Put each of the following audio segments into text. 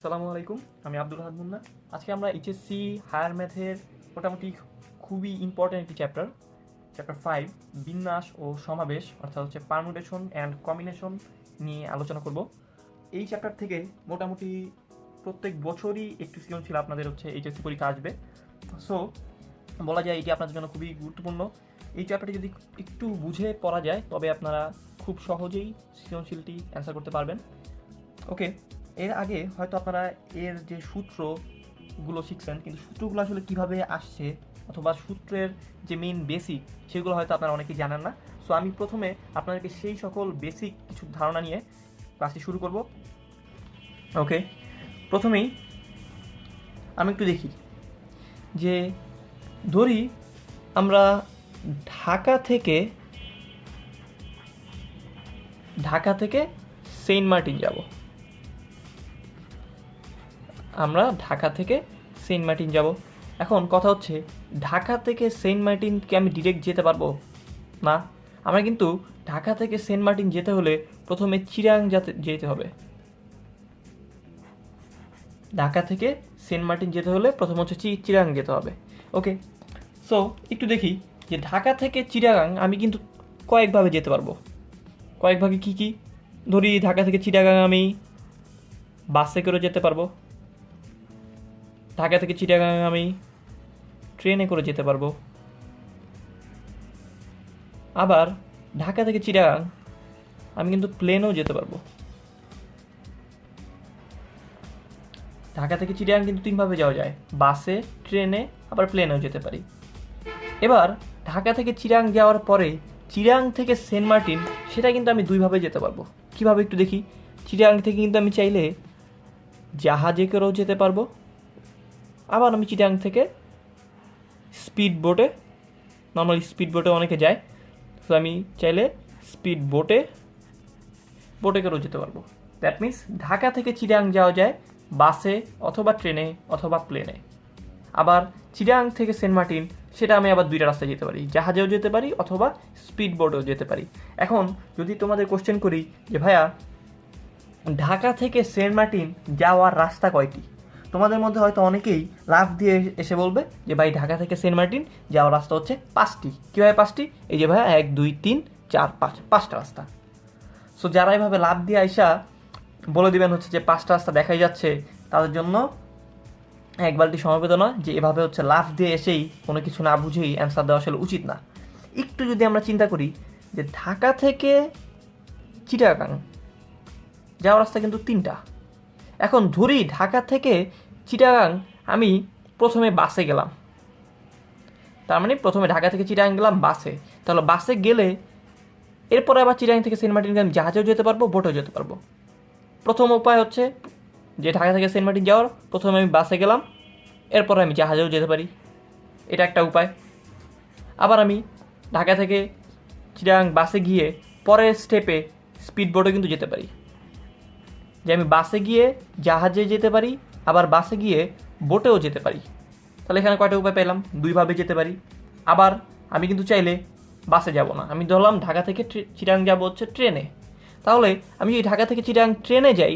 আসসালামু আলাইকুম, আমি আব্দুল হাদ মুন্না। আজকে আমরা এইচএসসি হায়ার ম্যাথের মোটামুটি খুবই ইম্পর্ট্যান্ট একটি চ্যাপ্টার 5 বিন্যাস ও সমাবেশ অর্থাৎ হচ্ছে পারমুটেশন অ্যান্ড কম্বিনেশন নিয়ে আলোচনা করব। এই চ্যাপ্টার থেকে মোটামুটি প্রত্যেক বছরই একটু সৃজনশীল আপনাদের হচ্ছে এইচএসসি পরীক্ষা আসবে। সো বলা যায় এটি আপনাদের জন্য খুবই গুরুত্বপূর্ণ। এই চ্যাপ্টারটি যদি একটু বুঝে পড়া যায় তবে আপনারা খুব সহজেই সৃজনশীলটি অ্যান্সার করতে পারবেন। ওকে, এর আগে হয়তো আপনারা এর যে সূত্রগুলো শিখছেন, কিন্তু সূত্রগুলো আসলে কীভাবে আসছে অথবা সূত্রের যে মেইন বেসিক সেগুলো হয়তো আপনারা অনেকেই জানেন না। সো আমি প্রথমে আপনাদেরকে সেই সকল বেসিক কিছু ধারণা নিয়ে ক্লাসটি শুরু করব। ওকে, প্রথমেই আমি একটু দেখি যে ধরি আমরা ঢাকা থেকে সেন্ট মার্টিন যাব। এখন কথা হচ্ছে ঢাকা থেকে সেন্ট মার্টিনকে আমি ডিরেক্ট যেতে পারবো না। আমরা কিন্তু ঢাকা থেকে সেন্ট মার্টিন যেতে হলে প্রথমে চিরাং যেতে হবে। চিরাং যেতে হবে। ওকে, সো একটু দেখি যে ঢাকা থেকে চিরাং আমি কিন্তু কয়েকভাবে যেতে পারবো। কয়েকভাবে কি কি? ধরি ঢাকা থেকে চিরাং আমি বাসে করে যেতে পারবো, ঢাকা থেকে চিটাগাং আমি ট্রেনে করে যেতে পারবো, আবার ঢাকা থেকে চিটাগাং আমি কিন্তু প্লেনেও যেতে পারবো। ঢাকা থেকে চিটাগাং কিন্তু তিনভাবে যাওয়া যায়, বাসে, ট্রেনে, আবার প্লেনেও যেতে পারি। এবার ঢাকা থেকে চিরাং যাওয়ার পরে চিরাং থেকে সেন্ট মার্টিন সেটা কিন্তু আমি দুইভাবে যেতে পারবো। কিভাবে একটু দেখি। চিরাং থেকে কিন্তু আমি চাইলে জাহাজে করেও যেতে পারবো, আবার আমি চিটাং থেকে স্পিড বোটে, নর্মালি স্পিড বোটে অনেকে যায়, তো আমি চাইলে স্পিড বোটে করেও যেতে পারবো। দ্যাট মিন্স ঢাকা থেকে চিটাং যাওয়া যায় বাসে অথবা ট্রেনে অথবা প্লেনে। আবার চিটাং থেকে সেন্ট মার্টিন সেটা আমি আবার দুইটা রাস্তায় যেতে পারি, জাহাজেও যেতে পারি অথবা স্পিড বোটেও যেতে পারি। এখন যদি তোমাদের কোশ্চেন করি যে ভাইয়া ঢাকা থেকে সেন্ট মার্টিন যাওয়ার রাস্তা কয়টি, তোমাদের মধ্যে হয়তো অনেকেই লাফ দিয়ে এসে বলবে যে ভাই ঢাকা থেকে সেন্ট মার্টিন যাওয়ার রাস্তা হচ্ছে 5টি। কীভাবে 5টি? এই যে ভাইয়া 1 2 3 4 5, 5টা রাস্তা। সো যারা এভাবে লাফ দিয়ে আইসা বলে দিবেন হচ্ছে যে 5টা রাস্তা দেখাই যাচ্ছে, তাদের জন্য এক বালতি সমবেদনা যে এভাবে হচ্ছে লাফ দিয়ে এসেই কোনো কিছু না বুঝেই অ্যান্সার দেওয়া আসলে উচিত না। একটু যদি আমরা চিন্তা করি যে ঢাকা থেকে চিটাগাং যাওয়ার রাস্তা কিন্তু 3টা। এখন ধরি ঢাকা থেকে চিটাগাং আমি প্রথমে বাসে গেলাম, তার মানে প্রথমে ঢাকা থেকে চিটাগাং গেলাম বাসে। তাহলে বাসে গেলে এরপরে আবার চিটাগাং থেকে সেন্ট মার্টিন আমি জাহাজেও যেতে পারবো, বোটেও যেতে পারবো। প্রথম উপায় হচ্ছে যে ঢাকা থেকে সেন্ট মার্টিন যাওয়ার প্রথমে আমি বাসে গেলাম, এরপরে আমি জাহাজেও যেতে পারি, এটা একটা উপায়। আবার আমি ঢাকা থেকে চিটাগাং বাসে গিয়ে পরের স্টেপে স্পিড বোটে কিন্তু যেতে পারি, যে আমি বাসে গিয়ে জাহাজে যেতে পারি, আবার বাসে গিয়ে বোটেও যেতে পারি। তাহলে এখানে কয়টা উপায় পেলাম? দুইভাবে যেতে পারি। আবার আমি কিন্তু চাইলে বাসে যাব না, আমি ধরলাম ঢাকা থেকে চিটাগাং যাব হচ্ছে ট্রেনে। তাহলে আমি যদি ঢাকা থেকে চিটাগাং ট্রেনে যাই,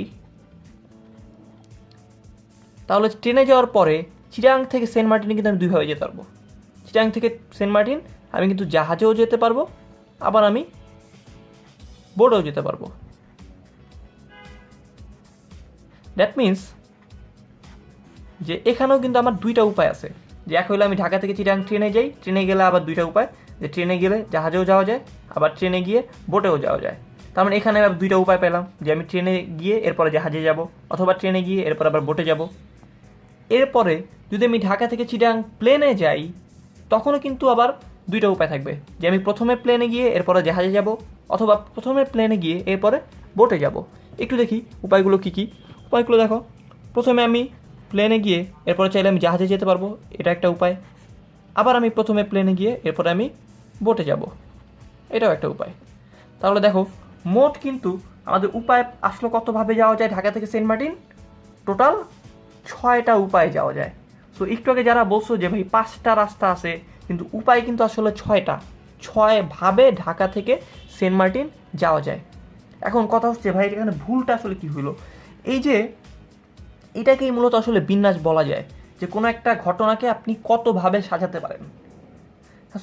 তাহলে ট্রেনে যাওয়ার পরে চিটাগাং থেকে সেন্ট মার্টিনে কিন্তু আমি দুইভাবে যেতে পারবো। চিটাগাং থেকে সেন্ট মার্টিন আমি কিন্তু জাহাজেও যেতে পারবো, আবার আমি বোটেও যেতে পারবো। দ্যাট মিন্স যে এখানেও কিন্তু আমার দুইটা উপায় আছে। যে এক হইলে আমি ঢাকা থেকে চিটাগাং ট্রেনে যাই, ট্রেনে গেলে আবার দুইটা উপায়, যে ট্রেনে গেলে জাহাজেও যাওয়া যায়, আবার ট্রেনে গিয়ে বোটেও যাওয়া যায়। তার মানে এখানে আবার দুইটা উপায় পেলাম, যে আমি ট্রেনে গিয়ে এরপরে জাহাজে যাব, অথবা ট্রেনে গিয়ে এরপর আবার বোটে যাব। এরপরে যদি আমি ঢাকা থেকে চিটাগাং প্লেনে যাই, তখনও কিন্তু আবার দুইটা উপায় থাকবে, যে আমি প্রথমে প্লেনে গিয়ে এরপরে জাহাজে যাব, অথবা প্রথমে প্লেনে গিয়ে এরপরে বোটে যাব। একটু দেখি উপায়গুলো কী কী। উপায়গুলো দেখো, প্রথমে আমি প্লেনে গিয়ে এরপরে চাইলে আমি জাহাজে যেতে পারবো, এটা একটা উপায়। আবার আমি প্রথমে প্লেনে গিয়ে এরপরে আমি বোটে যাব, এটাও একটা উপায়। তাহলে দেখো মোট কিন্তু আমাদের উপায় আসলে কতভাবে যাওয়া যায় ঢাকা থেকে সেন্ট মার্টিন? টোটাল 6টা উপায় যাওয়া যায়। সো একটু আগে যারা বলছো যে ভাই 5টা রাস্তা আছে, কিন্তু উপায় কিন্তু আসলে 6টা। 6ভাবে ঢাকা থেকে সেন্ট মার্টিন যাওয়া যায়। এখন কথা হচ্ছে ভাই এখানে ভুলটা আসলে কি হলো? এই যে এটাকেই মূলত আসলে বিন্যাস বলা যায়, যে কোনো একটা ঘটনাকে আপনি কতভাবে সাজাতে পারেন।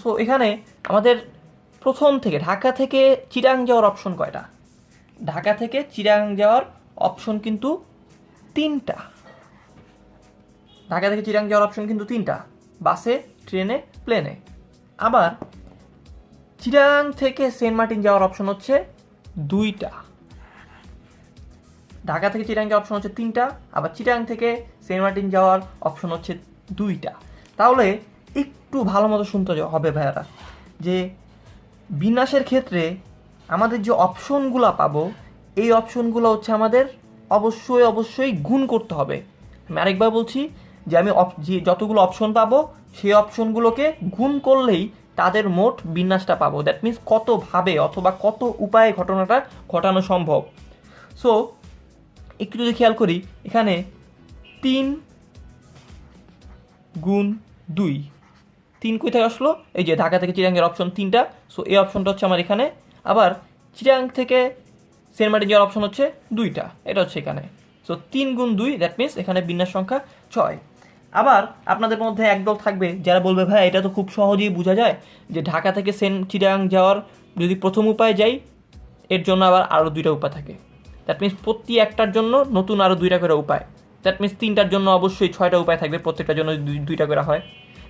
সো এখানে আমাদের প্রথম থেকে ঢাকা থেকে চিরাং যাওয়ার অপশন কয়টা? ঢাকা থেকে চিরাং যাওয়ার অপশন কিন্তু 3টা। ঢাকা থেকে চিরাং যাওয়ার অপশন কিন্তু 3টা, বাসে, ট্রেনে, প্লেনে। আবার চিরাং থেকে সেন্ট মার্টিন যাওয়ার অপশন হচ্ছে 2টা। ঢাকা থেকে চিরাং যাওয়ার অপশন হচ্ছে 3টা, আবার চিরাং থেকে সেন্ট মার্টিন যাওয়ার অপশন হচ্ছে 2টা। তাহলে একটু ভালো মতো শুনতে হবে ভাইয়ারা, যে বিন্যাসের ক্ষেত্রে আমাদের যে অপশনগুলো পাবো, এই অপশনগুলো হচ্ছে আমাদের অবশ্যই গুণ করতে হবে। আমি আরেকবার বলছি যে আমি যে যতগুলো অপশন পাবো সেই অপশনগুলোকে গুণ করলেই তাদের মোট বিন্যাসটা পাবো। দ্যাট মিনস কতভাবে অথবা কত উপায়ে ঘটনাটা ঘটানো সম্ভব। সো একটু যদি খেয়াল করি, এখানে 3 গুণ 2, 3 কোথায় আসলো? এই যে ঢাকা থেকে চিরাংয়ের অপশন 3টা। সো এই অপশনটা হচ্ছে আমার এখানে। আবার চিরাং থেকে সেন্ট মার্টিন যাওয়ার অপশন হচ্ছে 2টা, এটা হচ্ছে এখানে। সো 3 গুণ 2, দ্যাট মিনস এখানে বিন্যাস সংখ্যা 6। আবার আপনাদের মধ্যে একদল থাকবে যারা বলবে ভাই এটা তো খুব সহজেই বোঝা যায়, যে ঢাকা থেকে চিরাং যাওয়ার যদি প্রথম উপায় যাই, এর জন্য আরও 2টা উপায় থাকে। দ্যাট মিনস প্রতি একটার জন্য নতুন আরও 2টা করে উপায়। দ্যাট মিনস 3টার জন্য অবশ্যই 6টা উপায় থাকবে, প্রত্যেকটার জন্য 2টা করে হয়।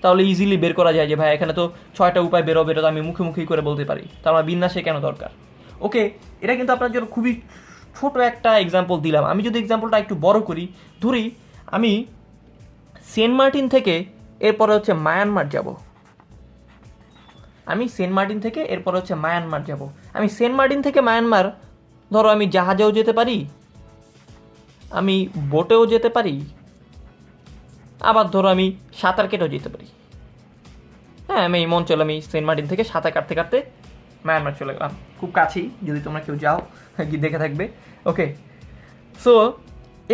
তাহলে ইজিলি বের করা যায় যে ভাই এখানে তো 6টা উপায় বেরোবে, এটা তো আমি মুখে করে বলতে পারি, তো আমার বিন্যাসে কেন দরকার? ওকে, এটা কিন্তু আপনার জন্য খুবই ছোট একটা এক্সাম্পল দিলাম। আমি যদি এক্সাম্পলটা একটু বড় করি, ধরি আমি সেন্ট মার্টিন থেকে এরপরে হচ্ছে মায়ানমার যাব। আমি সেন্ট মার্টিন থেকে মায়ানমার, ধরো আমি জাহাজেও যেতে পারি, আমি বোটেও যেতে পারি, আবার ধরো আমি সাঁতার কেটেও যেতে পারি। হ্যাঁ, আমি মন চলো আমি সেন্ট মার্টিন থেকে সাঁতার কাটতে কাটতে মায়ানমার চলে গেলাম, খুব কাছেই, যদি তোমরা কেউ যাও গিয়ে দেখে থাকবে। ওকে, সো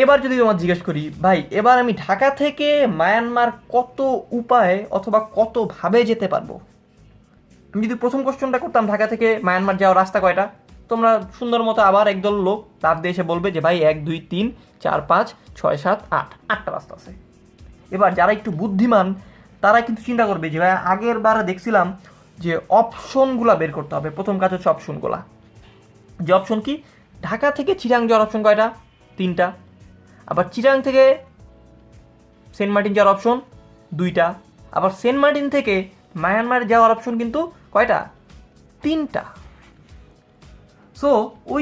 এবার যদি তোমার জিজ্ঞেস করি ভাই এবার আমি ঢাকা থেকে মায়ানমার কত উপায়ে অথবা কতভাবে যেতে পারবো, আমি যদি প্রথম কোশ্চেনটা করতাম ঢাকা থেকে মায়ানমার যাওয়ার রাস্তা কয়টা, তোমরা সুন্দর মতো আবার একদল লোক লাভ দিয়ে এসে বলবে যে ভাই 1 2 3 4 5 6 7 8, 8টা রাস্তা আছে। এবার যারা একটু বুদ্ধিমান তারা কিন্তু চিন্তা করবে যে ভাই আগের বারে দেখছিলাম যে অপশনগুলো বের করতে হবে। প্রথম কাজ হচ্ছে অপশনগুলা, যে অপশন কি? ঢাকা থেকে চিরাং যাওয়ার অপশন কয়টা? 3টা। আবার চিরাং থেকে সেন্ট মার্টিন যাওয়ার অপশন 2টা। আবার সেন্ট মার্টিন থেকে মায়ানমার যাওয়ার অপশন কিন্তু কয়টা? 3টা। সো ওই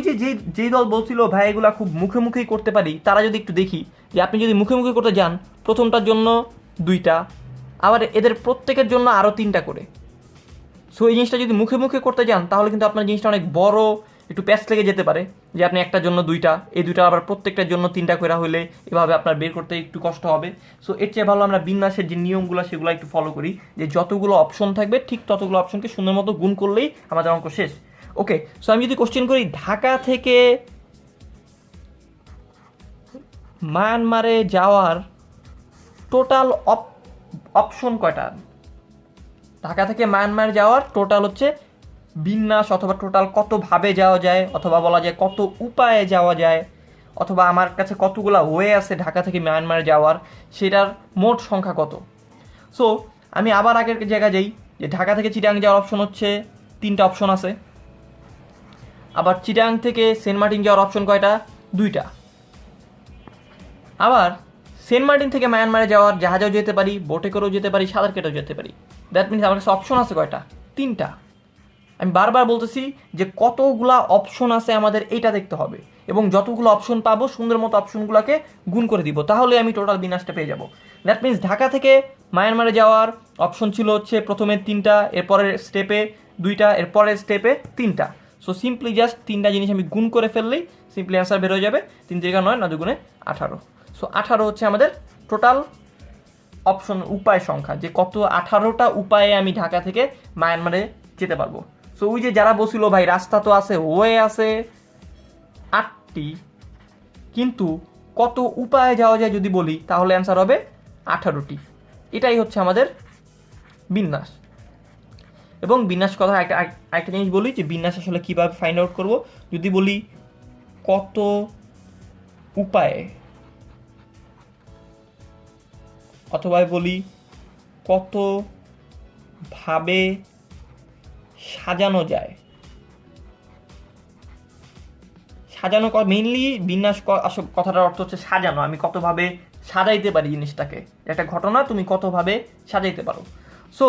যেই দল বলছিল ভাই এগুলা খুব মুখেই করতে পারি, তারা যদি একটু দেখি যে আপনি যদি মুখে করতে যান, প্রথমটার জন্য 2টা, আবার এদের প্রত্যেকের জন্য আরও 3টা করে। সো এই জিনিসটা যদি মুখে করতে যান তাহলে কিন্তু আপনার জিনিসটা অনেক বড় একটু প্যাচ লেগে যেতে পারে, যে আপনি একটার জন্য 2টা, এই 2টা আবার প্রত্যেকটার জন্য 3টা করে হলে এভাবে আপনার বের করতে একটু কষ্ট হবে। সো এর চেয়ে ভালো আমরা বিন্যাসের যে নিয়মগুলো সেগুলো একটু ফলো করি, যে যতগুলো অপশন থাকবে ঠিক ততগুলো অপশনকে সুন্দর মতো গুণ করলেই আমাদের অঙ্ক শেষ। ওকে, সো আমি যদি কোশ্চেন করি ঢাকা থেকে মায়ানমারে যাওয়ার টোটাল অপশন কয়টা? ঢাকা থেকে মায়ানমার যাওয়ার টোটাল হচ্ছে বিন্যাস, অথবা টোটাল কতভাবে যাওয়া যায়, অথবা বলা যায় কত উপায়ে যাওয়া যায়, অথবা আমার কাছে কতগুলো ওয়ে আছে ঢাকা থেকে মায়ানমার যাওয়ার, সেটার মোট সংখ্যা কত? সো আমি আবার আগের জায়গায় যাই, যে ঢাকা থেকে চিটাং যাওয়ার অপশন হচ্ছে 3টা অপশন আছে। আবার চিটাং থেকে সেন্ট মার্টিন যাওয়ার অপশন কয়টা? 2টা। আবার সেন্ট মার্টিন থেকে মায়ানমারে যাওয়ার জাহাজেও যেতে পারি, বোটে করেও যেতে পারি, সাঁতার কেটেও যেতে পারি। দ্যাট মিনস আমার কাছে অপশন আছে কয়টা? 3টা। আমি বারবার বলতেছি যে কতগুলা অপশন আছে আমাদের এইটা দেখতে হবে, এবং যতগুলো অপশন পাবো সুন্দর মতো অপশনগুলোকে গুণ করে দিব, তাহলে আমি টোটাল বিন্যাসটা পেয়ে যাব। দ্যাট মিনস ঢাকা থেকে মায়ানমারে যাওয়ার অপশন ছিল হচ্ছে প্রথমে 3টা, এরপরের স্টেপে 2টা, এরপরের স্টেপে 3টা। সো সিম্পলি জাস্ট 3টা জিনিস আমি গুণ করে ফেললেই সিম্পলি অ্যান্সার বের হয়ে যাবে। 3 × 9 9 × 18। সো 18 হচ্ছে আমাদের টোটাল অপশন উপায় সংখ্যা, যে কত 18টা উপায়ে আমি ঢাকা থেকে মায়ানমারে যেতে পারবো। সো ওই যে যারা বলছিল ভাই রাস্তা তো আছে, ওয়ে আছে 8টি, কিন্তু কত উপায়ে যাওয়া যায় যদি বলি তাহলে অ্যান্সার হবে 18টি। এটাই হচ্ছে আমাদের বিন্যাস। এবং বিন্যাস কথা একটা জিনিস বলি, যে বিন্যাস আসলে কীভাবে ফাইন্ড আউট করবো, যদি বলি কত উপায়ে অথবা বলি কতভাবে সাজানো যায়। সাজানো মেইনলি বিন্যাস কথাটার অর্থ হচ্ছে সাজানো, আমি কতভাবে সাজাইতে পারি জিনিসটাকে, একটা ঘটনা তুমি কতভাবে সাজাইতে পারো। সো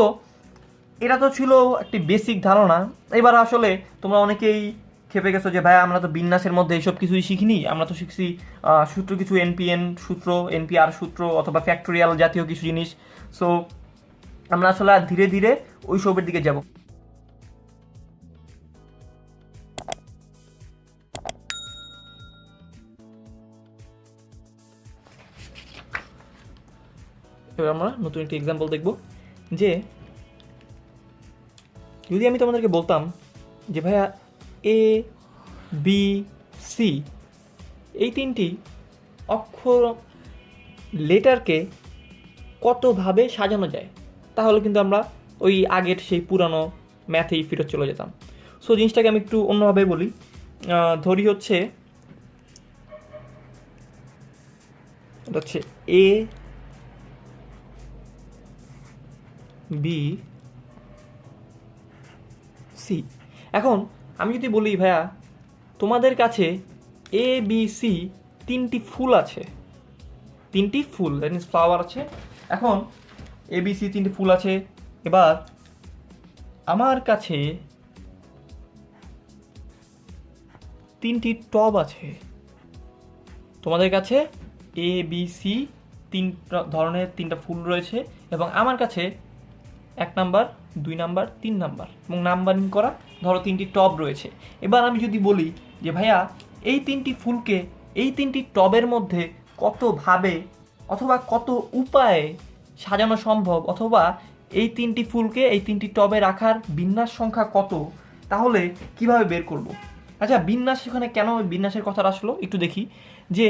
এটা তো ছিল একটি বেসিক ধারণা। এবার আসলে তোমরা অনেকেই খেপে গেছো যে ভাই আমরা তো বিন্যাসের মধ্যে এইসব কিছুই শিখিনি, আমরা তো শিখছি সূত্র কিছু এনপিএন সূত্র, এনপিআর সূত্র অথবা ফ্যাক্টোরিয়াল জাতীয় কিছু জিনিস। সো আমরা আসলে ধীরে ধীরে ওই সবের দিকে যাব। এবার আমরা নতুন একটি এক্সাম্পল দেখব, যে যদি আমি তোমাদেরকে বলতাম যে ভাইয়া এ বি সি এই তিনটি অক্ষর লেটারকে কতভাবে সাজানো যায়, তাহলে কিন্তু আমরা ওই আগের সেই পুরানো ম্যাথেই ফেরত চলে যেতাম। সো জিনিসটাকে আমি একটু অন্যভাবে বলি। ধরি হচ্ছে এটা হচ্ছে এ বি সি। এখন আমি যদি বলি ভাইয়া তোমাদের কাছে এ বি সি তিনটি ফুল আছে, তিনটি ফুল দ্যাট মিনস ফ্লাওয়ার আছে। এখন এ বি সি তিনটি ফুল আছে, এবার আমার কাছে তিনটি টব আছে। তোমাদের কাছে এ বি সি তিন ধরনের তিনটা ফুল রয়েছে এবং আমার কাছে 1 নাম্বার 2 নাম্বার 3 নাম্বার এবং নাম্বারিং করা ধরো তিনটি টব রয়েছে। এবার আমি যদি বলি যে ভাইয়া এই তিনটি ফুলকে এই তিনটি টবের মধ্যে কতভাবে অথবা কত উপায়ে সাজানো সম্ভব, অথবা এই তিনটি ফুলকে এই তিনটি টবে রাখার বিন্যাস সংখ্যা কত, তাহলে কিভাবে বের করব? আচ্ছা, বিন্যাস এখানে কেন বিন্যাসের কথাটা আসলো একটু দেখি। যে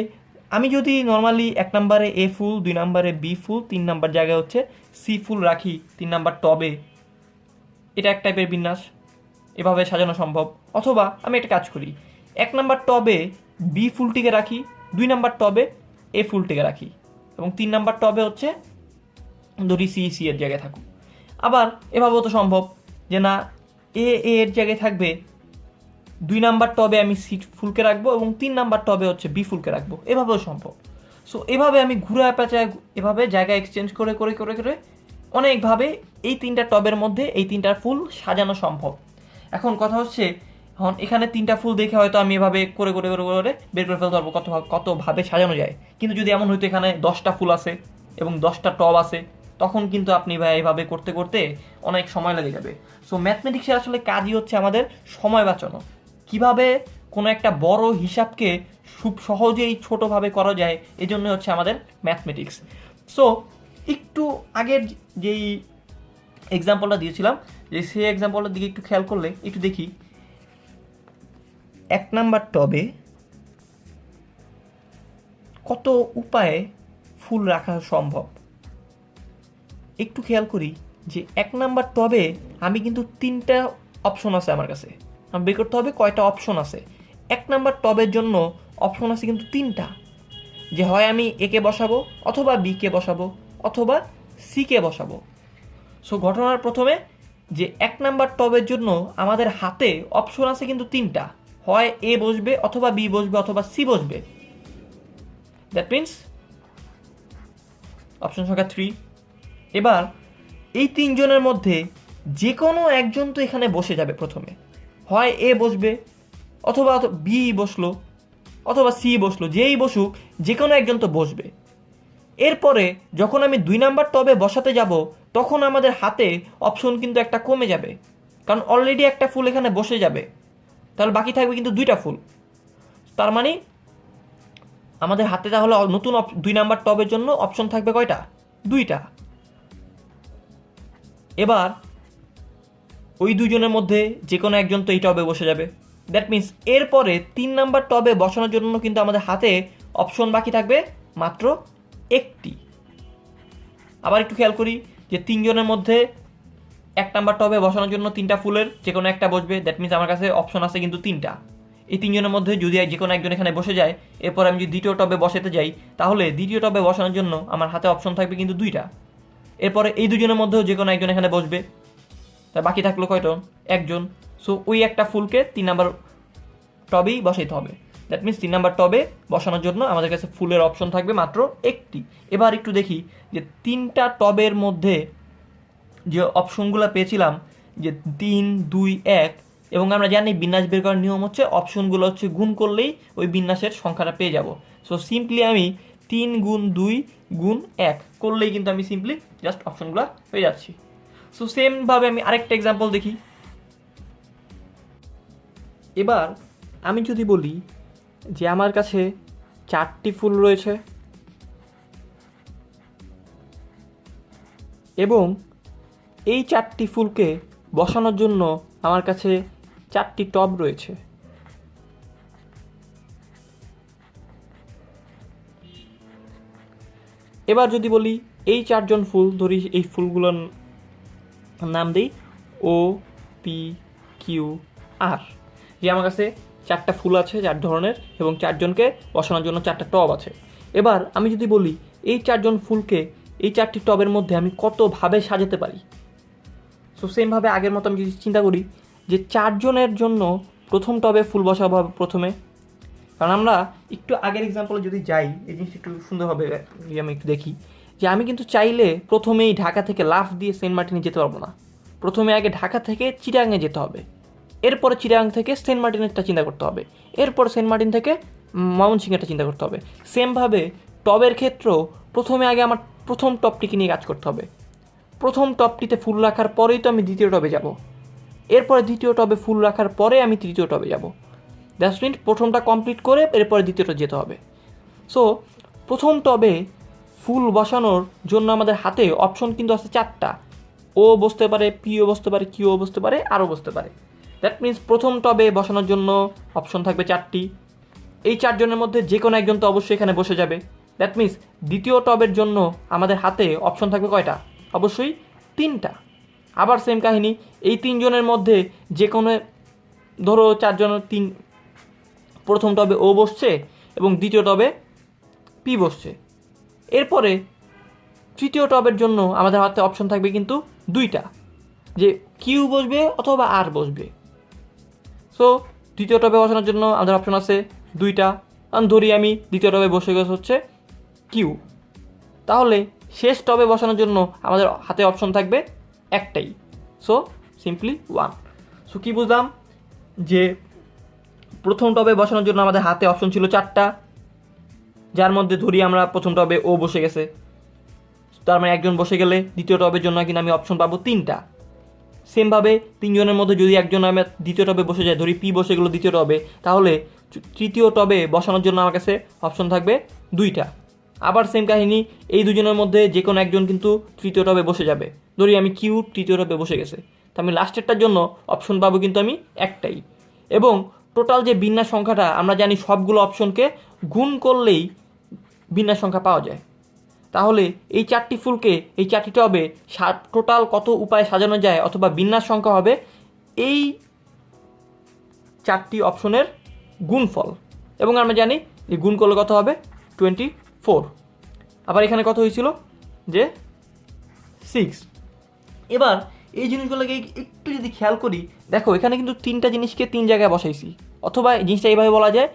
আমি যদি নর্মালি 1 নাম্বারে এ ফুল, 2 নাম্বারে বি ফুল, 3 নাম্বার জায়গায় হচ্ছে সি ফুল রাখি 3 নাম্বার টবে, এটা এক টাইপের বিন্যাস, এভাবে সাজানো সম্ভব। অথবা আমি একটা কাজ করি, 1 নাম্বার টবে বি ফুলটিকে রাখি, 2 নাম্বার টবে এ ফুলটিকে রাখি এবং 3 নাম্বার টবে হচ্ছে ধরি সি সি এর জায়গায় থাকুক। আবার এভাবেও তো সম্ভব যে না, এ এর জায়গায় থাকবে, 2 নাম্বার টবে আমি সি ফুলকে রাখবো এবং 3 নাম্বার টবে হচ্ছে বি ফুলকে রাখবো, এভাবেও সম্ভব। সো এভাবে আমি ঘুরে পেঁচায় এভাবে জায়গা এক্সচেঞ্জ করে করে করে করে অনেকভাবে এই তিনটা টবের মধ্যে এই তিনটার ফুল সাজানো সম্ভব। এখন কথা হচ্ছে, এখন এখানে 3টা ফুল দেখে হয়তো আমি এভাবে করে করে করে করে বের করে ফেলতে পারবো কতভাবে সাজানো যায়। কিন্তু যদি এমন হইতো এখানে 10টা ফুল আছে এবং 10টা টব আছে, তখন কিন্তু আপনি ভাই এভাবে করতে করতে অনেক সময় লেগে যাবে। সো ম্যাথমেটিক্সের আসলে কাজই হচ্ছে আমাদের সময় বাঁচানো, কিভাবে কোনো একটা বড় হিসাবকে খুব সহজেই ছোটোভাবে করা যায়, এই জন্য হচ্ছে আমাদের ম্যাথমেটিক্স। সো একটু আগের যেই এক্সাম্পলটা দিয়েছিলাম, যে সেই এক্সাম্পলটার দিকে একটু খেয়াল করলে একটু দেখি 1 নাম্বার টবে কত উপায়ে ফুল রাখা সম্ভব। একটু খেয়াল করি যে 1 নাম্বার টবে আমি কিন্তু 3টা অপশন আছে আমার কাছে, আমি বের করতে হবে কয়টা অপশন আছে। 1 নাম্বার টবের জন্য অপশন আছে কিন্তু 3টা, যে হয় আমি এ কে বসাবো, অথবা বি কে বসাবো, অথবা সি কে বসাবো। সো ঘটনার প্রথমে যে 1 নাম্বার টবের জন্য আমাদের হাতে অপশন আছে কিন্তু 3টা, হয় এ বসবে, অথবা বি বসবে, অথবা সি বসবে। দ্যাট মিনস অপশন সংখ্যা 3। এবার এই 3 জনের মধ্যে যে কোনো একজন তো এখানে বসে যাবে প্রথমে, হয় এ বসবে, অথবা বি বসলো, অথবা সি বসলো, যেই বসুক যে কোনো একজন তো বসবে। এরপরে যখন আমি 2 নাম্বার টবে বসাতে যাব, তখন আমাদের হাতে অপশন কিন্তু একটা কমে যাবে, কারণ অলরেডি একটা ফুল এখানে বসে যাবে, তাহলে বাকি থাকবে কিন্তু 2টা ফুল। তার মানে আমাদের হাতে তাহলে নতুন 2 নাম্বার টবের জন্য অপশন থাকবে কয়টা? 2টা। এবার ওই 2 জনের মধ্যে যে কোনো একজন তো এই টবে বসে যাবে। দ্যাট মিনস এরপরে 3 নাম্বার টবে বসানোর জন্য কিন্তু আমাদের হাতে অপশন বাকি থাকবে মাত্র একটি। আবার একটু খেয়াল করি যে 3 জনের মধ্যে 1 নাম্বার টবে বসানোর জন্য 3টা ফুলের যে কোনো একটা বসবে, দ্যাট মিনস আমার কাছে অপশন আছে কিন্তু 3টা। এই তিনজনের মধ্যে যদি যে কোনো একজন এখানে বসে যায়, এরপর আমি যদি দ্বিতীয় টবে বসাতে যাই, তাহলে দ্বিতীয় টবে বসানোর জন্য আমার হাতে অপশন থাকবে কিন্তু দুইটা। এরপরে এই দুজনের মধ্যেও যে কোনো একজন এখানে বসবে, তাই বাকি থাকলো কয়জন? একজন। সো ওই একটা ফুলকে 3 নাম্বার টবেই বসাইতে হবে। দ্যাট মিনস 3 নাম্বার টবে বসানোর জন্য আমাদের কাছে ফুলের অপশন থাকবে মাত্র একটি। এবার একটু দেখি যে 3টা টবের মধ্যে যে অপশনগুলো পেয়েছিলাম যে 3, 2, 1, এবং আমরা জানি বিন্যাস বের করার নিয়ম হচ্ছে অপশনগুলো হচ্ছে গুণ করলেই ওই বিন্যাসের সংখ্যাটা পেয়ে যাব। সো সিম্পলি আমি 3 গুণ 2 গুণ 1 করলেই কিন্তু আমি সিম্পলি জাস্ট অপশনগুলো পেয়ে যাচ্ছি। সো সেমভাবে আমি আরেকটা এক্সাম্পল দেখি। এবার আমি যদি বলি যে আমার কাছে 4টি ফুল রয়েছে এবং এই 4টি ফুলকে বসানোর জন্য আমার কাছে 4টি টব রয়েছে। এবার যদি বলি এই 4জন ফুল, ধরি এই ফুলগুলোর নাম দিই ও, পি, কিউ, আর, যে আমার কাছে 4টা ফুল আছে 4 ধরনের এবং 4জনকে বসানোর জন্য 4টা টব আছে। এবার আমি যদি বলি এই 4জন ফুলকে এই 4টি টবের মধ্যে আমি কতভাবে সাজাতে পারি। সো সেমভাবে আগের মতো আমি যদি চিন্তা করি যে 4জনের জন্য প্রথম টবে ফুল বসাবো প্রথমে, কারণ আমরা একটু আগের এক্সাম্পলে যদি যাই এই জিনিসটা একটু সুন্দরভাবে আমি একটু দেখি যে আমি কিন্তু চাইলে প্রথমেই ঢাকা থেকে লাফ দিয়ে সেন্ট মার্টিনে যেতে পারবো না। প্রথমে আগে ঢাকা থেকে চিটাগাঙে যেতে হবে, এরপরে চিটাগাং থেকে সেন্ট মার্টিনেরটা চিন্তা করতে হবে, এরপর সেন্ট মার্টিন থেকে ময়মনসিংহেরটা চিন্তা করতে হবে। সেমভাবে টবের ক্ষেত্রেও প্রথমে আগে আমার প্রথম টবটিকে নিয়ে কাজ করতে হবে। প্রথম টবটিতে ফুল রাখার পরেই তো আমি দ্বিতীয় টবে যাব, এরপরে দ্বিতীয় টবে ফুল রাখার পরে আমি তৃতীয় টবে যাব। দ্যাটস মিন প্রথমটা কমপ্লিট করে এরপরে দ্বিতীয়টা যেতে হবে। সো প্রথম টবে ফুল বসানোর জন্য আমাদের হাতে অপশন কিন্তু আছে 4টা। ও বসতে পারে, পিও বসতে পারে, কিউ বসতে পারে, আরও বসতে পারে। দ্যাট মিনস প্রথম টবে বসানোর জন্য অপশন থাকবে 4টি। এই 4জনের মধ্যে যে কোনো একজন তো অবশ্যই এখানে বসে যাবে। দ্যাট মিনস দ্বিতীয় টবের জন্য আমাদের হাতে অপশন থাকবে কয়টা? অবশ্যই 3টা। আবার সেম কাহিনী, এই 3জনের মধ্যে যে কোনো, ধরো 4জনের প্রথম টবে ও বসছে এবং দ্বিতীয় টবে পি বসছে। এরপরে তৃতীয় টবের জন্য আমাদের হাতে অপশন থাকবে কিন্তু 2টা, যে কিউ বসবে অথবা আর বসবে। সো দ্বিতীয় টবে বসানোর জন্য আমাদের অপশন আছে 2টা। ধরি আমি দ্বিতীয় টবে বসে গেছে হচ্ছে কিউ, তাহলে শেষ টবে বসানোর জন্য আমাদের হাতে অপশন থাকবে একটাই। So simply 1। সো কী বুঝলাম যে প্রথম টবে বসানোর জন্য আমাদের হাতে অপশন ছিল 4টা, যার মধ্যে ধরি আমরা প্রথম টবে ও বসে গেছে, তার মানে একজন বসে গেলে দ্বিতীয় টবের জন্য কিন্তু আমি অপশন পাবো 3টা। সেমভাবে 3জনের মধ্যে যদি একজন আমি দ্বিতীয় টবে বসে যায়, ধরি পি বসে গেলো দ্বিতীয় টবে, তাহলে তৃতীয় টবে বসানোর জন্য আমার কাছে অপশন থাকবে 2টা। আবার সেম কাহিনী, এই দুজনের মধ্যে যে কোনো একজন কিন্তু তৃতীয় টবে বসে যাবে, ধরি আমি কিউ তৃতীয় টবে বসে গেছে, তো আমি লাস্টেরটার জন্য অপশন পাবো কিন্তু আমি একটাই। এবং টোটাল যে বিন্যাস সংখ্যাটা আমরা জানি সবগুলো অপশনকে গুণ করলেই বিন্যাস সংখ্যা পাওয়া যায়। তাহলে এই 4টি ফুলকে এই 4টি টবে টোটাল কত উপায়ে সাজানো যায় অথবা বিন্যাস সংখ্যা হবে এই 4টি অপশনের গুণফল। এবং আমরা জানি যে গুণ করলে কত হবে 24। আবার এখানে কত হয়েছিল যে 6। এবার এই জিনিসগুলোকে একটু যদি খেয়াল করি, দেখো এখানে কিন্তু 3টা জিনিসকে 3 জায়গায় বসাইছি, অথবা জিনিসটা এইভাবে বলা যায়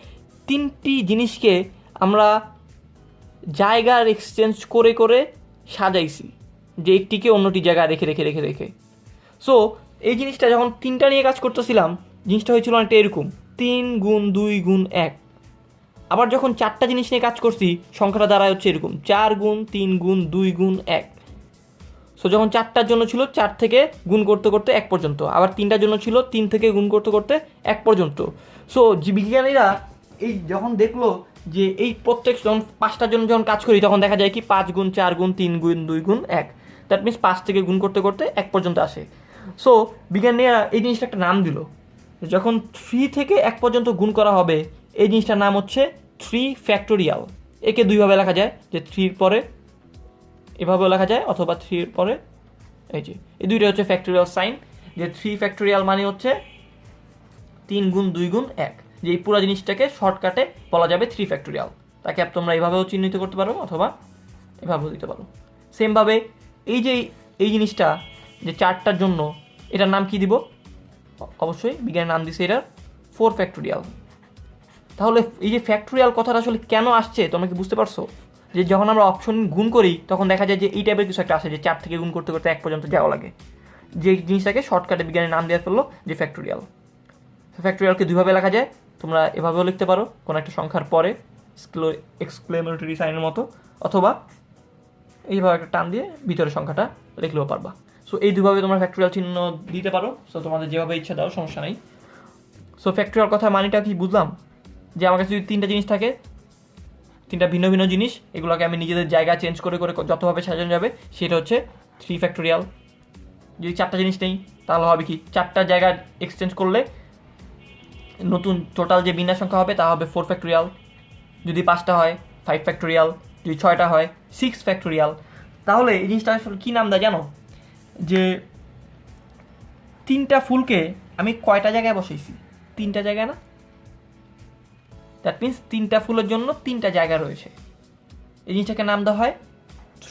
3টি জিনিসকে আমরা জায়গার এক্সচেঞ্জ করে করে সাজাইছি, যে একটিকে অন্যটি জায়গায় রেখে রেখে রেখে রেখে। সো এই জিনিসটা যখন 3টা নিয়ে কাজ করতেছিলাম, জিনিসটা হয়েছিল অনেকটা এরকম 3 গুণ 2 গুণ 1। আবার যখন 4টা জিনিস নিয়ে কাজ করছি, সংখ্যাটা দাঁড়ায় হচ্ছে এরকম 4 গুণ 3 গুণ 2 গুণ 1। সো যখন 4টার জন্য ছিল 4 থেকে গুণ করতে করতে 1 পর্যন্ত, আবার 3টার জন্য ছিল 3 থেকে গুণ করতে করতে 1 পর্যন্ত। সো বিজ্ঞানীরা এই যখন দেখলো যে এই প্রত্যেক যখন 5টার জন্য যখন কাজ করি, তখন দেখা যায় কি 5 গুণ 4 গুণ 3 গুণ 2 গুণ 1, দ্যাট মিনস 5 থেকে গুণ করতে করতে 1 পর্যন্ত আসে। সো বিজ্ঞানীরা এই জিনিসটা একটা নাম দিল, যখন 3 থেকে 1 পর্যন্ত গুণ করা হবে এই জিনিসটার নাম হচ্ছে 3 ফ্যাক্টোরিয়াল। একে দুইভাবে লেখা যায়, যে 3 পরে এভাবেও লেখা যায় অথবা 3 পরে এই যে এই দুইটা হচ্ছে ফ্যাক্টোরিয়াল সাইন, যে 3 ফ্যাক্টোরিয়াল মানে হচ্ছে 3 গুণ 2 গুণ 1। যে এই পুরো জিনিসটাকে শর্টকাটে বলা যাবে 3 ফ্যাক্টোরিয়াল। তাকে তোমরা এইভাবেও চিহ্নিত করতে পারো অথবা এভাবেও দিতে পারো। সেমভাবে এই জিনিসটা যে চারটার জন্য এটার নাম কি দিব? অবশ্যই বিজ্ঞানের নাম দিছে এটার 4 ফ্যাক্টোরিয়াল। তাহলে এই যে ফ্যাক্টোরিয়াল কথাটা আসলে কেন আসছে তোমরা কি বুঝতে পারছো? যে যখন আমরা অপশন গুণ করি তখন দেখা যায় যে এই টাইপের কিছু একটা আসে, যে 4 থেকে গুণ করতে করতে 1 পর্যন্ত যাওয়া লাগে, যে জিনিসটাকে শর্টকাটে বিজ্ঞানের নাম দেওয়া ফেললো যে ফ্যাক্টোরিয়াল। ফ্যাক্টোরিয়ালকে দুইভাবে লেখা যায়, তোমরা এভাবেও লিখতে পারো কোনো একটা সংখ্যার পরে এক্সক্লেমেটরি সাইনের মতো, অথবা এইভাবে একটা টান দিয়ে ভিতরে সংখ্যাটা লিখলেও পারবা। সো এই দুভাবে তোমরা ফ্যাক্টোরিয়াল চিহ্ন দিতে পারো। সো তোমাদের যেভাবে ইচ্ছা দাও, সমস্যা নেই। সো ফ্যাক্টোরিয়াল কথা মানেটা কি বুঝলাম? যে আমার কাছে যদি 3টা জিনিস থাকে, 3টা ভিন্ন ভিন্ন জিনিস, এগুলোকে আমি নিজেদের জায়গা চেঞ্জ করে করে যতভাবে সাজানো যাবে সেটা হচ্ছে 3 ফ্যাক্টোরিয়াল। যদি 4টা জিনিস নেই তাহলে হবে কি, 4টা জায়গা এক্সচেঞ্জ করলে নতুন টোটাল যে বিন্যাস সংখ্যা হবে তা হবে 4 ফ্যাক্টোরিয়াল। যদি 5টা হয় 5 ফ্যাক্টোরিয়াল, যদি 6টা হয় 6 ফ্যাক্টোরিয়াল। তাহলে এই জিনিসটা আসলে কী নাম দেয় জানো? যে 3টা ফুলকে আমি কয়টা জায়গায় বসাইছি? 3টা জায়গায় না? দ্যাট মিনস 3টা ফুলের জন্য 3টা জায়গা রয়েছে। এই জিনিসটাকে নাম দেওয়া হয়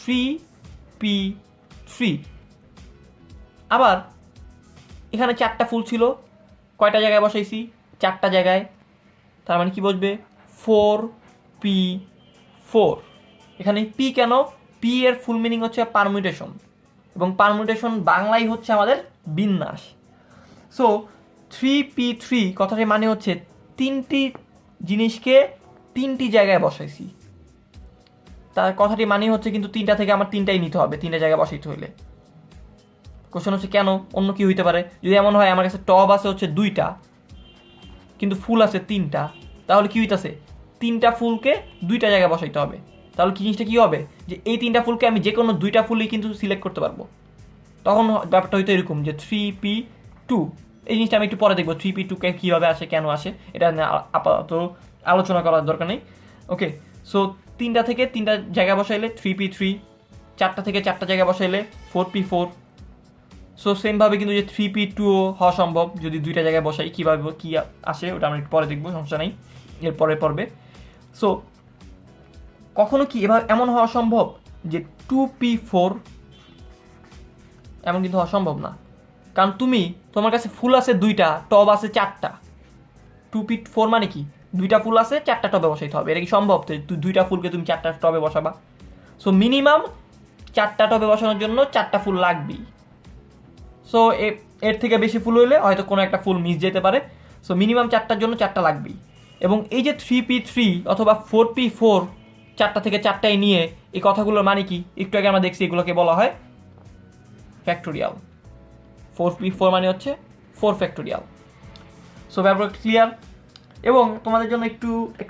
3p3। আবার এখানে 4টা ফুল ছিল, কয়টা জায়গায় বসাইছি? 4টা জায়গায়। তার মানে কি বসবে? 4p4। এখানে পি কেন? পি এর ফুল মিনিং হচ্ছে পারমিউটেশন, এবং পারমিউটেশন বাংলায় হচ্ছে আমাদের বিন্যাস। সো 3p3 কথাটির মানে হচ্ছে 3টি জিনিসকে 3টি জায়গায় বসাইছি। তার কথাটি মানে হচ্ছে কিন্তু 3টা থেকে আমার 3টাই নিতে হবে 3টা জায়গায় বসাইতে হইলে। কোশ্চেন হচ্ছে কেন? অন্য কি হইতে পারে? যদি এমন হয় আমার কাছে টব আছে হচ্ছে 2টা কিন্তু ফুল আছে 3টা, তাহলে কি হইতাছে? 3টা ফুলকে 2টা জায়গায় বসাইতে হবে। তাহলে কি জিনিসটা কি হবে? যে এই 3টা ফুলকে আমি যে কোনো 2টা ফুলই কিন্তু সিলেক্ট করতে পারবো। তখন ব্যাপারটা হয়তো এরকম যে 3p2। এই জিনিসটা আমি একটু পরে দেখবো 3p2 কীভাবে আসে, কেন আসে, এটা আপাতত আলোচনা করার দরকার নেই। ওকে, সো 3টা থেকে 3টা জায়গা বসাইলে 3p3, 4টা থেকে 4টা জায়গা বসাইলে 4p4। সো সেমভাবে কিন্তু যে 3p2ও হওয়া সম্ভব যদি 2টা জায়গায় বসাই। কীভাবে কী আসে ওটা আমরা একটু পরে দেখবো, সমস্যা নেই, এরপরে পড়বে। সো কখনো কি এমন হওয়া সম্ভব যে 2p4? এমন কিন্তু হওয়া সম্ভব না, কারণ তোমার কাছে ফুল আছে 2টা, টব আছে 4টা। 2p4 মানে কি? 2টা ফুল আছে 4টা টবে বসাইতে হবে। এটা কি সম্ভব? 2টা ফুলকে তুমি 4টা টবে বসাবা। সো মিনিমাম 4টা টবে বসানোর জন্য 4টা ফুল লাগবেই। সো এর থেকে বেশি ফুল হইলে হয়তো কোনো একটা ফুল মিস যেতে পারে। সো মিনিমাম 4টার জন্য 4টা লাগবেই। এবং এই যে 3p3 অথবা 4p4, 4টা থেকে 4টাই নিয়ে, এই কথাগুলোর মানে কি? একটু আগে আমরা দেখছি এগুলোকে বলা হয় ফ্যাক্টোরিয়াল। 4p4 মানে হচ্ছে 4 ফ্যাক্টোরিয়াল। সো ব্যাপার ক্লিয়ার? এবং তোমাদের জন্য একটু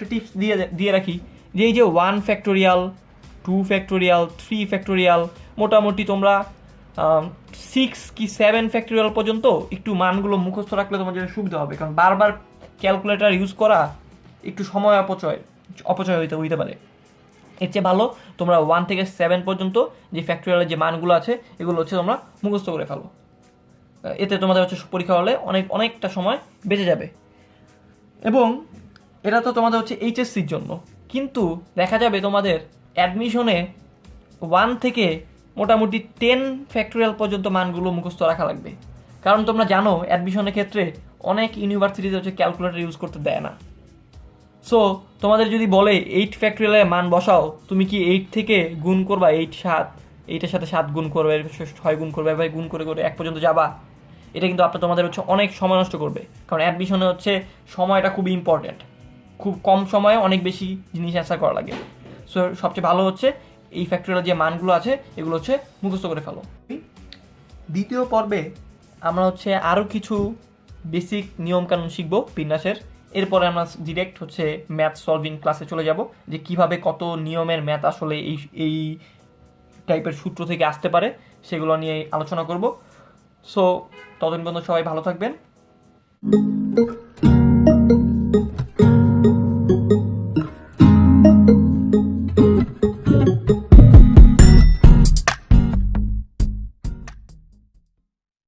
টিপস দিয়ে রাখি যে এই যে 1 ফ্যাক্টোরিয়াল, 2 ফ্যাক্টোরিয়াল, 3 ফ্যাক্টোরিয়াল, মোটামুটি তোমরা 6 কি 7 ফ্যাক্টোরিয়াল পর্যন্ত একটু মানগুলো মুখস্থ রাখলে তোমার জন্য সুবিধা হবে। কারণ বারবার ক্যালকুলেটর ইউজ করা একটু সময় অপচয় হইতে পারে। এর চেয়ে ভালো তোমরা 1 থেকে 7 পর্যন্ত যে ফ্যাক্টোরিয়ালের যে মানগুলো আছে এগুলো হচ্ছে তোমরা মুখস্থ করে ফেলো। এতে তোমাদের হচ্ছে পরীক্ষা হলে অনেকটা সময় বেঁচে যাবে। এবং এটা তো তোমাদের হচ্ছে এইচএসসির জন্য, কিন্তু দেখা যাবে তোমাদের অ্যাডমিশনে 1 থেকে মোটামুটি 10 ফ্যাক্টোরিয়াল পর্যন্ত মানগুলো মুখস্থ রাখা লাগবে। কারণ তোমরা জানো অ্যাডমিশনের ক্ষেত্রে অনেক ইউনিভার্সিটিতে হচ্ছে ক্যালকুলেটর ইউজ করতে দেয় না। সো তোমাদের যদি বলে 8 ফ্যাক্টোরিয়ালের মান বসাও, তুমি কি 8 থেকে গুণ করবা? 8-7 সাথে 7 গুণ করবে, 6 গুণ করবে, এভাবে গুণ করে করে 1 পর্যন্ত যাবা। এটা কিন্তু তোমাদের হচ্ছে অনেক সময় নষ্ট করবে। কারণ অ্যাডমিশনে হচ্ছে সময়টা খুবই ইম্পর্ট্যান্ট। খুব কম সময়ে অনেক বেশি জিনিস অ্যান্সার করা লাগে। সো সবচেয়ে ভালো হচ্ছে এই ফ্যাক্টোরিয়াল যে মানগুলো আছে এগুলো হচ্ছে মুখস্থ করে ফেলো। দ্বিতীয় পর্বে আমরা হচ্ছে আরও কিছু বেসিক নিয়মকানুন শিখব বিন্যাসের। এরপরে আমরা ডিরেক্ট হচ্ছে ম্যাথ সলভিং ক্লাসে চলে যাব, যে কিভাবে কত নিয়মের ম্যাথ আসলে এই টাইপের সূত্র থেকে আসতে পারে সেগুলো নিয়ে আলোচনা করব। সো ততদিন পর্যন্ত সবাই ভালো থাকবেন।